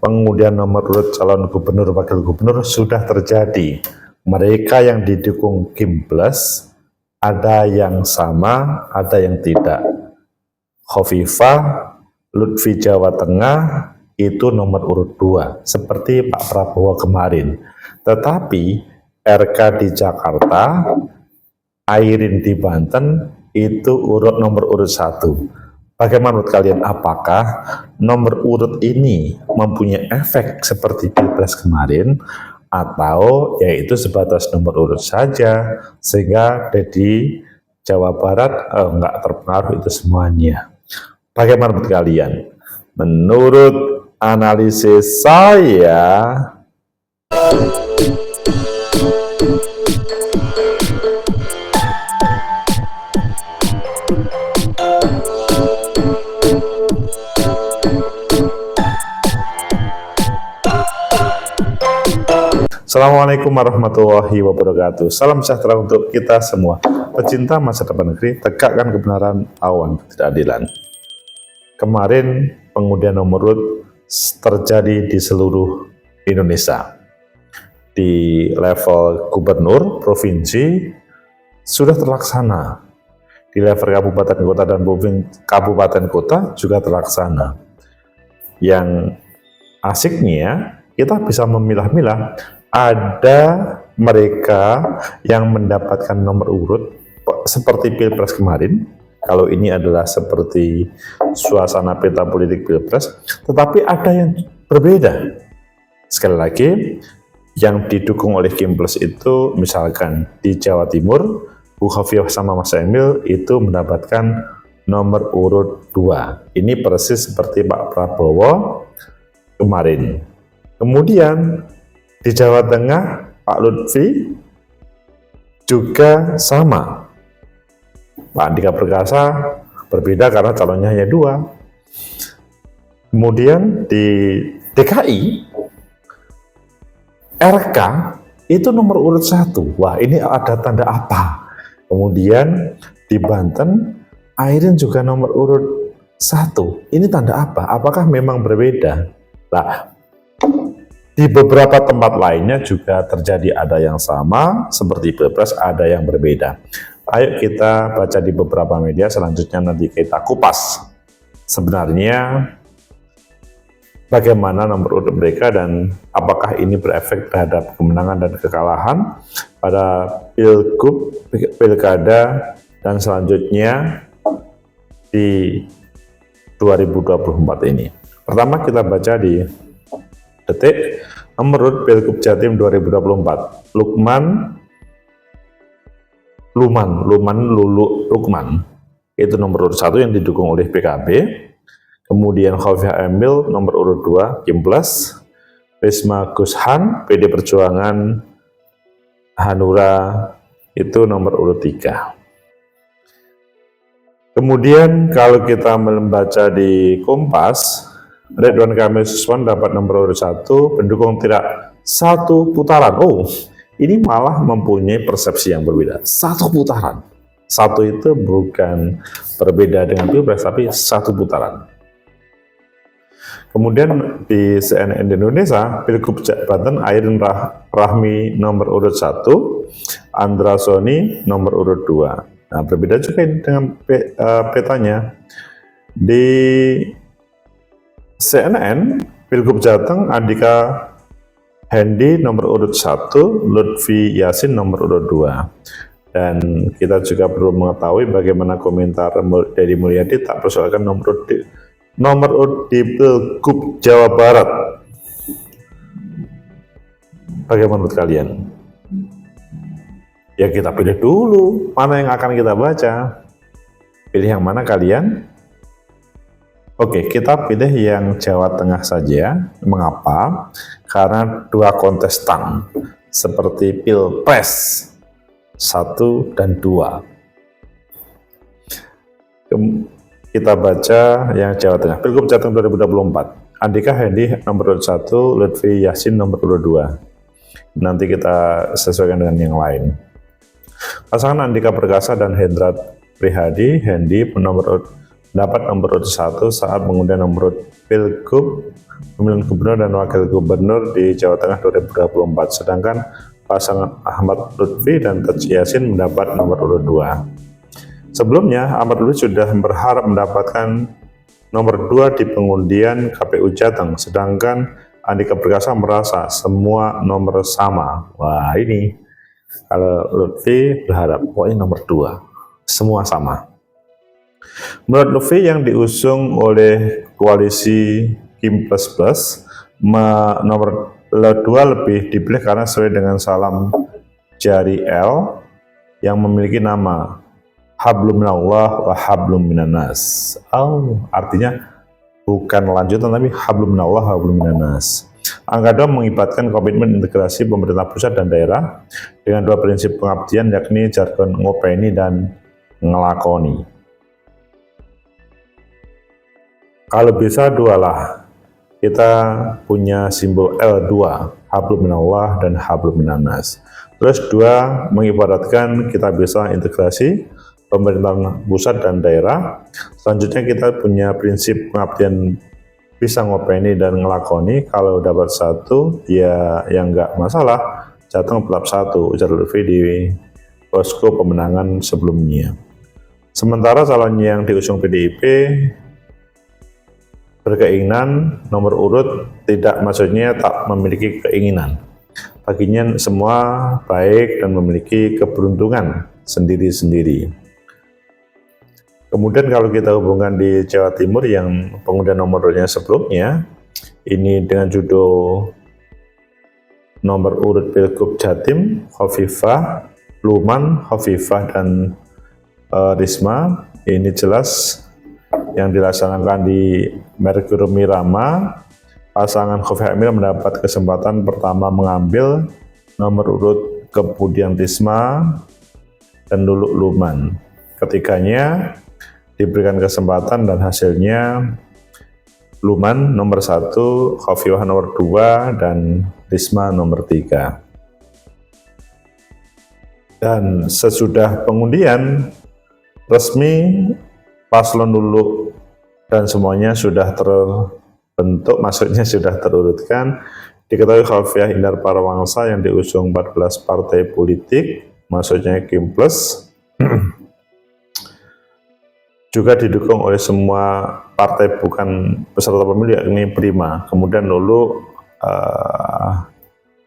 pengundian nomor urut calon gubernur wakil gubernur sudah terjadi. Mereka yang didukung Kim Plus ada yang sama, ada yang tidak. Khofifah, Lutfi Jawa Tengah itu nomor urut 2 seperti Pak Prabowo kemarin. Tetapi RK di Jakarta, Airin di Banten itu nomor urut 1. Bagaimana menurut kalian, apakah nomor urut ini mempunyai efek seperti Pilpres kemarin, atau yaitu sebatas nomor urut saja sehingga di Jawa Barat nggak terpengaruh itu semuanya? Bagaimana menurut kalian? Menurut analisis saya, Assalamualaikum warahmatullahi wabarakatuh. Salam sejahtera untuk kita semua. Pecinta masa depan negeri, tegakkan kebenaran, lawan ketidakadilan. Kemarin pengundian nomor urut terjadi di seluruh Indonesia. Di level gubernur, provinsi sudah terlaksana. Di level kabupaten kota dan kabupaten kota juga terlaksana. Yang asiknya kita bisa memilah-milah. Ada mereka yang mendapatkan nomor urut seperti Pilpres kemarin, kalau ini adalah seperti suasana peta politik Pilpres, tetapi ada yang berbeda. Sekali lagi, yang didukung oleh Kim Plus itu misalkan di Jawa Timur, Bu Khofifah sama Mas Emil itu mendapatkan nomor urut 2. Ini persis seperti Pak Prabowo kemarin. Kemudian di Jawa Tengah, Pak Lutfi juga sama. Pak Andika Perkasa berbeda karena calonnya hanya 2. Kemudian di DKI, RK itu nomor urut 1. Wah, ini ada tanda apa? Kemudian di Banten, Airin juga nomor urut 1. Ini tanda apa? Apakah memang berbeda? Nah, di beberapa tempat lainnya juga terjadi, ada yang sama seperti Pilpres, ada yang berbeda. Ayo kita baca di beberapa media, selanjutnya nanti kita kupas sebenarnya bagaimana nomor urut mereka dan apakah ini berefek terhadap kemenangan dan kekalahan pada Pilgub, Pilkada, dan selanjutnya di 2024 ini. Pertama kita baca di Detik, nomor urut Pilgub Jatim 2024. Lukman itu nomor urut 1 yang didukung oleh PKB. Kemudian Khofifah Emil nomor urut 2 Kim Plus. Risma Gushan PD Perjuangan Hanura itu nomor urut 3. Kemudian kalau kita membaca di Kompas, Ridwan Kamil Suswan dapat nomor urut 1, pendukung tidak 1 putaran. Oh, ini malah mempunyai persepsi yang berbeda. 1 putaran. 1 itu bukan berbeda dengan Pilpres, tapi 1 putaran. Kemudian di CNN Indonesia, Pilgub Banten, Airin Rahmi nomor urut 1, Andra Soni nomor urut 2. Nah, berbeda juga dengan petanya. Di CNN, Pilgub Jateng, Andika Hendi nomor urut 1, Lutfi Yasin nomor urut 2. Dan kita juga perlu mengetahui bagaimana komentar Deddy Mulyadi tak persoalkan nomor urut di Pilgub Jawa Barat. Bagaimana menurut kalian? Ya kita pilih dulu mana yang akan kita baca. Pilih yang mana kalian? Oke, kita pilih yang Jawa Tengah saja. Mengapa? Karena 2 kontestan seperti Pilpres 1 dan 2. Kita baca yang Jawa Tengah. Pilgub Jateng 2024. Andika Hendi nomor urut 1, Lutfi Yasin nomor urut 2. Nanti kita sesuaikan dengan yang lain. Pasangan Andika Perkasa dan Hendra Prihadi, Hendi dapat nomor urut 1 saat mengundian nomor urut Pilgub pemilihan gubernur dan wakil gubernur di Jawa Tengah 2024, sedangkan pasangan Ahmad Lutfi dan Taj Yassin mendapat nomor urut 2. Sebelumnya, Ahmad Lutfi sudah berharap mendapatkan nomor 2 di pengundian KPU Jateng, sedangkan Andika Perkasa merasa semua nomor sama. Wah, ini kalau Lutfi berharap pokoknya nomor 2, semua sama. Menurut Lutfi yang diusung oleh koalisi Kim Plus Plus, nomor 2 lebih dipilih karena sesuai dengan salam jari L yang memiliki nama Hablum minallah wa hablum minannas. Artinya bukan lanjutan tapi Hablum minallah wa hablum minannas. Angka 2 mengibatkan komitmen integrasi pemerintah pusat dan daerah dengan 2 prinsip pengabdian, yakni jargon ngopeni dan ngelakoni. Kalau bisa 2 lah. Kita punya simbol L2, Hablum minallah dan hablum minannas. Terus 2 mengibaratkan kita bisa integrasi pemerintahan pusat dan daerah. Selanjutnya kita punya prinsip pengabdian, bisa ngopeni dan ngelakoni. Kalau dapat 1 ya yang enggak masalah, Jateng tetap 1, ujar Lutfi di posko pemenangan sebelumnya. Sementara calon yang diusung PDIP berkeinginan nomor urut tidak, maksudnya tak memiliki keinginan. Baginya semua baik dan memiliki keberuntungan sendiri-sendiri. Kemudian kalau kita hubungkan di Jawa Timur yang pengundian nomor urutnya sebelumnya, ini dengan judul nomor urut Pilgub Jatim, Khofifah, Luman, Khofifah, dan Risma. Ini jelas yang dilaksanakan di Merkur Mirama. Pasangan Khofifah Emil mendapat kesempatan pertama mengambil nomor urut, kemudian Risma dan Luluk Luman. Ketiganya diberikan kesempatan dan hasilnya Luman nomor 1, Khofifah nomor 2, dan Risma nomor 3. Dan sesudah pengundian resmi, paslon Luluk dan semuanya sudah terbentuk, maksudnya sudah terurutkan. Diketahui Khofifah Indar Parawangsa yang diusung 14 partai politik, maksudnya Kim Plus, juga didukung oleh semua partai bukan peserta pemilu, yakni Prima. Kemudian Luluk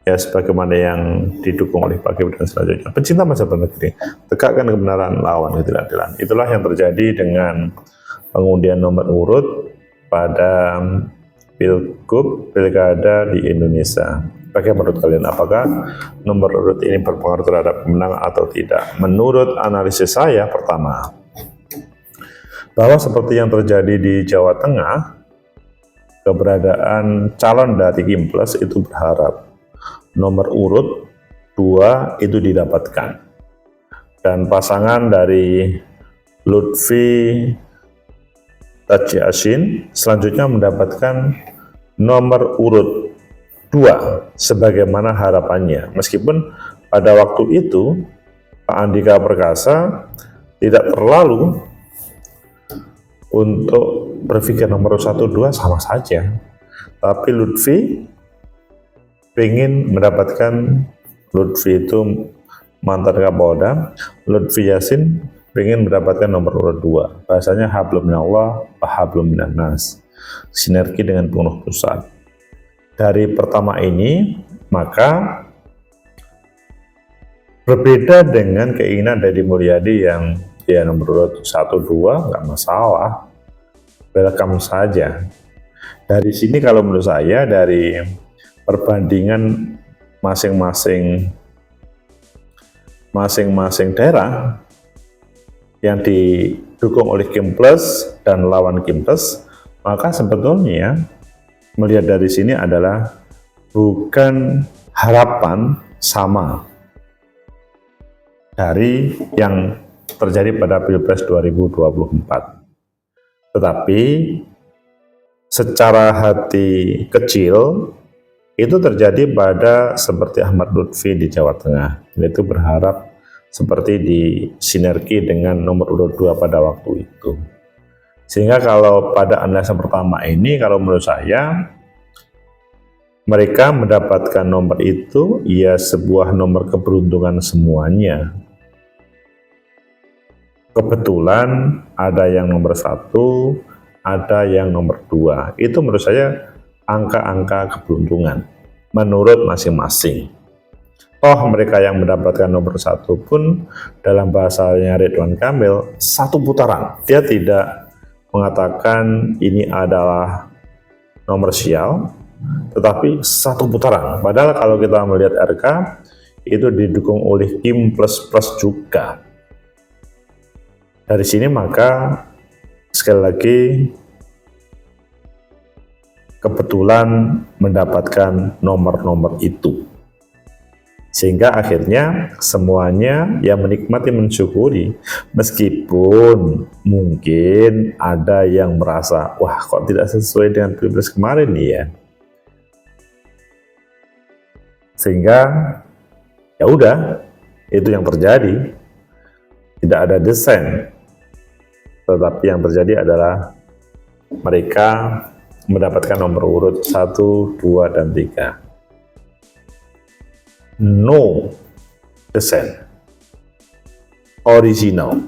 ya sebagaimana yang didukung oleh Pak Gibran dan selanjutnya. Pecinta masa bernegeri, tegakkan kebenaran, lawan ketidakadilan. Itulah yang terjadi dengan pengundian nomor urut pada Pilgub Pilkada di Indonesia. Bagaimana menurut kalian, apakah nomor urut ini berpengaruh terhadap kemenangan atau tidak? Menurut analisis saya, pertama, bahwa seperti yang terjadi di Jawa Tengah, keberadaan calon dari Kim Plus itu berharap nomor urut 2 itu didapatkan, dan pasangan dari Lutfi Taj Yassin selanjutnya mendapatkan nomor urut 2 sebagaimana harapannya, meskipun pada waktu itu Pak Andika Perkasa tidak terlalu untuk berpikir nomor 1, 2 sama saja, tapi Lutfi ingin mendapatkan, Lutfi itu mantan Kapolda, Lutfi Yassin ingin mendapatkan nomor urut 2. Bahasanya hablum minallah wa hablum minannas, sinergi dengan pengurus pusat. Dari pertama ini, maka berbeda dengan keinginan Deddy Mulyadi yang ya nomor urut 1, 2 nggak masalah, welcome saja. Dari sini kalau menurut saya, dari perbandingan masing-masing daerah yang didukung oleh Kim Plus dan lawan Kim Plus, maka sebetulnya melihat dari sini adalah bukan harapan sama dari yang terjadi pada Pilpres 2024, tetapi secara hati kecil itu terjadi pada seperti Ahmad Lutfi di Jawa Tengah, yaitu berharap seperti di sinergi dengan nomor urut 2 pada waktu itu. Sehingga kalau pada analisa pertama ini, kalau menurut saya Mereka mendapatkan nomor itu, ya sebuah nomor keberuntungan semuanya. Kebetulan ada yang nomor 1, ada yang nomor 2. Itu menurut saya angka-angka keberuntungan menurut masing-masing. Toh mereka yang mendapatkan nomor 1 pun dalam bahasanya Ridwan Kamil 1 putaran. Dia tidak mengatakan ini adalah nomor sial, tetapi 1 putaran. Padahal kalau kita melihat RK itu didukung oleh Kim plus juga. Dari sini maka sekali lagi kebetulan mendapatkan nomor-nomor itu, sehingga akhirnya semuanya yang menikmati mensyukuri, meskipun mungkin ada yang merasa wah kok tidak sesuai dengan pilpres kemarin nih ya, sehingga ya udah itu yang terjadi, tidak ada desain. Tetapi yang terjadi adalah mereka mendapatkan nomor urut 1, 2, dan 3. No desain, original.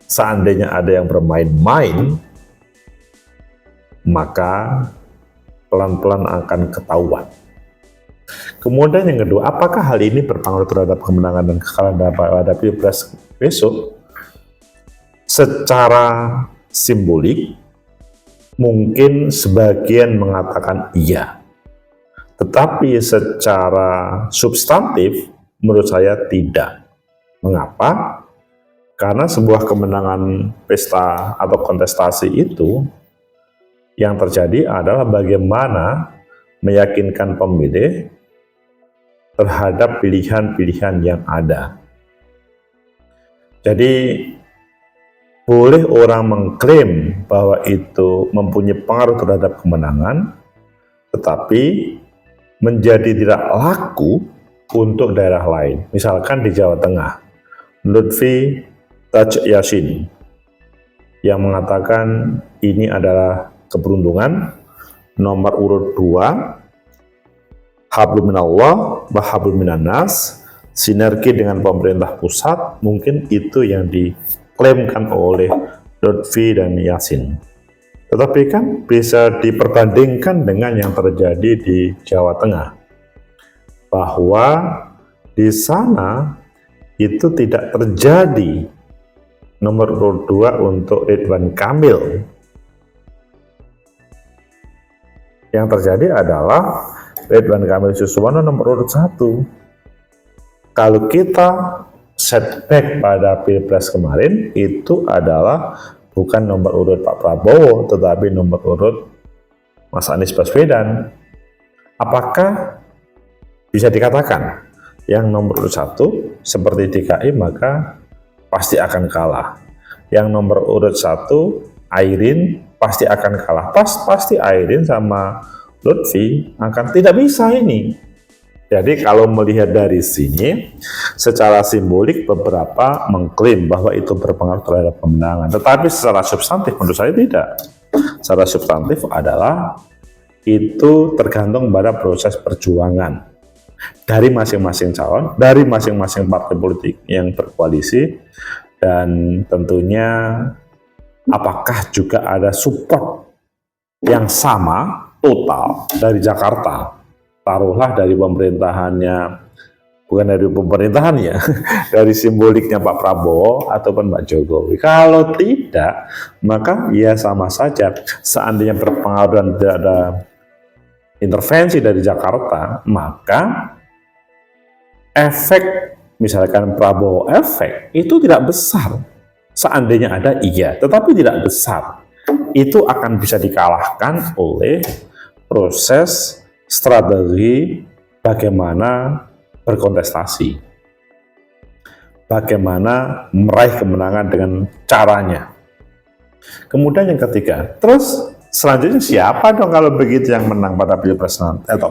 Seandainya ada yang bermain-main, maka pelan-pelan akan ketahuan. Kemudian yang kedua, apakah hal ini berpengaruh terhadap kemenangan dan kekalahan pada pilpres besok? Secara simbolik, mungkin sebagian mengatakan iya. Tetapi secara substantif, menurut saya tidak. Mengapa? Karena sebuah kemenangan pesta atau kontestasi itu, yang terjadi adalah bagaimana meyakinkan pemilih terhadap pilihan-pilihan yang ada. Jadi, boleh orang mengklaim bahwa itu mempunyai pengaruh terhadap kemenangan, tetapi menjadi tidak laku untuk daerah lain. Misalkan di Jawa Tengah, Lutfi Taj Yassin yang mengatakan ini adalah keberuntungan, nomor urut 2, hablum minallah wa hablum minannas, sinergi dengan pemerintah pusat, mungkin itu yang diklaimkan oleh Lutfi dan Yassin. Tetapi kan bisa diperbandingkan dengan yang terjadi di Jawa Tengah, bahwa di sana itu tidak terjadi nomor urut 2 untuk Ridwan Kamil. Yang terjadi adalah Ridwan Kamil Suswono nomor urut 1. Kalau kita setback pada pilpres kemarin, itu adalah bukan nomor urut Pak Prabowo, tetapi nomor urut Mas Anies Baswedan. Apakah bisa dikatakan yang nomor urut 1 seperti DKI maka pasti akan kalah? Yang nomor urut 1 Airin pasti akan kalah. Pasti Airin sama Lutfi akan tidak bisa ini. Jadi kalau melihat dari sini, secara simbolik beberapa mengklaim bahwa itu berpengaruh terhadap kemenangan. Tetapi secara substantif menurut saya tidak. Secara substantif adalah itu tergantung pada proses perjuangan dari masing-masing calon, dari masing-masing partai politik yang berkoalisi, dan tentunya apakah juga ada support yang sama total dari Jakarta. Taruhlah dari pemerintahannya, bukan dari pemerintahannya, dari simboliknya Pak Prabowo ataupun Pak Jokowi. Kalau tidak, maka ya sama saja. Seandainya berpengaruh dan tidak ada intervensi dari Jakarta, maka efek, misalkan Prabowo efek, itu tidak besar. Seandainya ada, iya, tetapi tidak besar. Itu akan bisa dikalahkan oleh proses strategi bagaimana berkontestasi, bagaimana meraih kemenangan dengan caranya. Kemudian yang ketiga, terus selanjutnya siapa dong kalau begitu yang menang pada pilpres nanti atau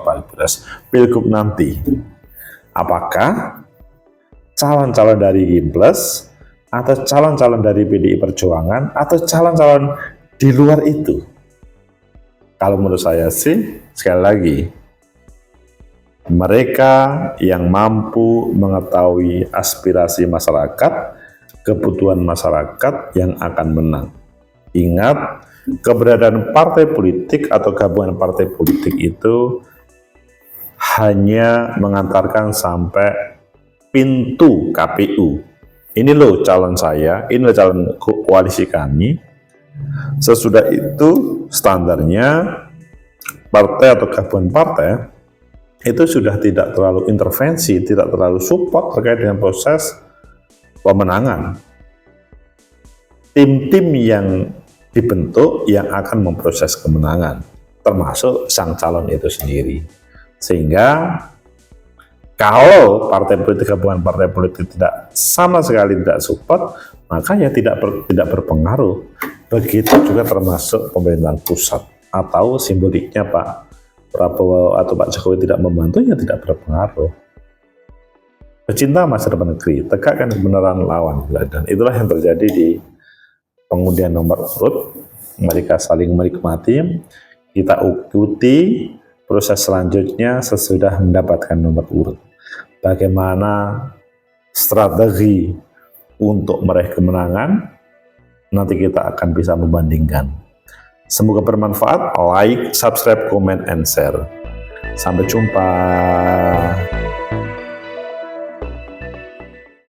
pilgub nanti? Apakah calon-calon dari Gimples atau calon-calon dari PDI Perjuangan atau calon-calon di luar itu? Kalau menurut saya sih, sekali lagi, Mereka yang mampu mengetahui aspirasi masyarakat, kebutuhan masyarakat yang akan menang. Ingat, keberadaan partai politik atau gabungan partai politik itu hanya mengantarkan sampai pintu KPU. Ini loh calon saya, ini loh calon koalisi kami. Sesudah itu standarnya partai atau gabungan partai itu sudah tidak terlalu intervensi, tidak terlalu support terkait dengan proses pemenangan. Tim-tim yang dibentuk yang akan memproses kemenangan, termasuk sang calon itu sendiri. Sehingga kalau partai politik, gabungan partai politik tidak sama sekali tidak support, maka ya tidak berpengaruh. Begitu juga termasuk pemerintahan pusat, atau simboliknya Pak Prabowo atau Pak Jokowi tidak membantu, ya tidak berpengaruh. Pecinta masa depan negeri, tegakkan kebenaran lawan, dan itulah yang terjadi di pengundian nomor urut. Mereka saling menikmati, kita ikuti proses selanjutnya sesudah mendapatkan nomor urut. Bagaimana strategi untuk meraih kemenangan, nanti kita akan bisa membandingkan. Semoga bermanfaat. Like, subscribe, comment, and share. Sampai jumpa.